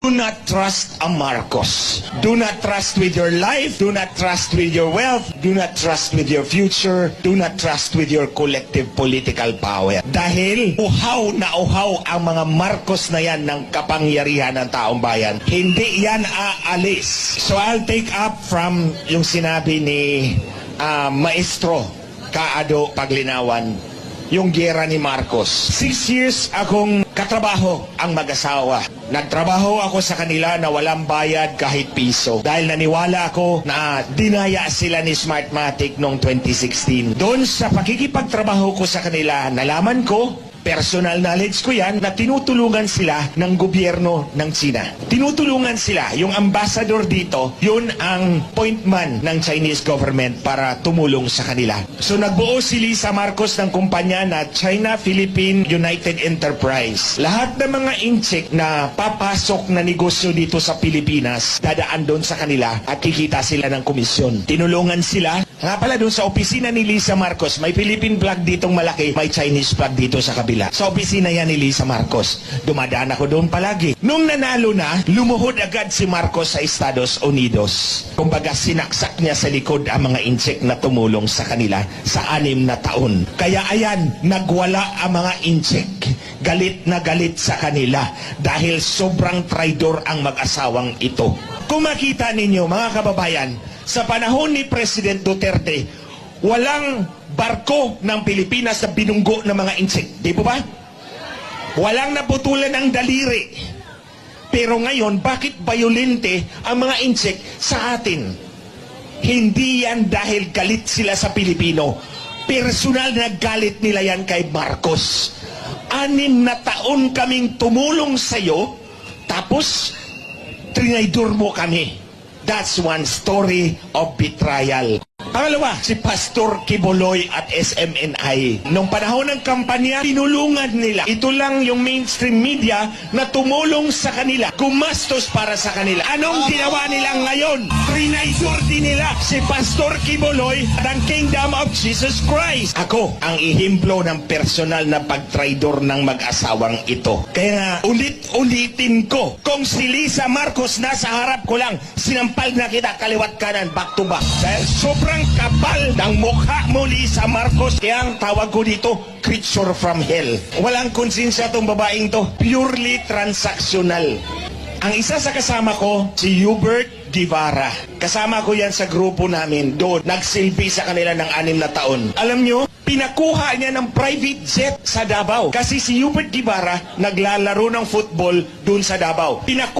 Do not trust a Marcos. Do not trust with your life. Do not trust with your wealth. Do not trust with your future. Do not trust with your collective political power. Dahil uhaw na uhaw ang mga Marcos na yan ng kapangyarihan ng taong bayan. Hindi yan aalis. So I'll take up from yung sinabi ni Maestro Kaado Paglinawan. Yung giyera ni Marcos. 6 years akong katrabaho ang mag-asawa. Nagtrabaho ako sa kanila na walang bayad kahit piso. Dahil naniwala ako na dinaya sila ni Smartmatic noong 2016. Doon sa pakikipagtrabaho ko sa kanila, nalaman ko, personal knowledge ko yan, na tinutulungan sila ng gobyerno ng China. Tinutulungan sila. Yung ambassador dito, yun ang point man ng Chinese government para tumulong sa kanila. So nagbuo si Lisa Marcos ng kumpanya na China-Philippine United Enterprise. Lahat ng mga incheck na papasok na negosyo dito sa Pilipinas, dadaan doon sa kanila at kikita sila ng komisyon. Tinulungan sila. Nga pala doon sa opisina ni Lisa Marcos, may Philippine flag ditong malaki, may Chinese flag dito sa kabila. Sa opisina yan ni Lisa Marcos. Dumadaan ako doon palagi. Nung nanalo na, lumuhod agad si Marcos sa Estados Unidos. Kumbaga sinaksak niya sa likod ang mga incheck na tumulong sa kanila sa 6 na taon. Kaya ayan, nagwala ang mga incheck. Galit na galit sa kanila dahil sobrang traidor ang mag-asawang ito. Kung makita ninyo mga kababayan, sa panahon ni President Duterte, walang barko ng Pilipinas na binunggo ng mga insect. Di po ba? Walang naputulan ng daliri. Pero ngayon, bakit violente ang mga insect sa atin? Hindi yan dahil galit sila sa Pilipino. Personal na galit nila yan kay Marcos. 6 na taon kaming tumulong sa'yo, tapos trinaydor mo kami. That's one story of betrayal. Pangalawa, si Pastor Kibuloy at SMNI. Nung panahon ng kampanya, tinulungan nila. Ito lang yung mainstream media na tumulong sa kanila, gumastos para sa kanila. Anong ginawa nila ngayon? Trinaydor din nila si Pastor Kibuloy ng Kingdom of Jesus Christ. Ako ang ihimplo ng personal na pagtraidor ng mag-asawang ito. Kaya nga, ulit-ulitin ko, kung si Lisa Marcos nasa harap ko lang, sinampal na kita kaliwat kanan, back to back. Dahil sobrang kapal ng mukha mo, Lisa Marcos. Kaya ang tawag ko dito, creature from hell. Walang konsensya tong babaeng to. Purely transactional. Ang isa sa kasama ko, si Hubert Guevara. Kasama ko yan sa grupo namin. Doon, nagsilbi sa kanila ng 6 na taon. Alam nyo, pinakuha niya ng private jet sa Davao. Kasi si Hubert Guevara naglalaro ng football doon sa Davao.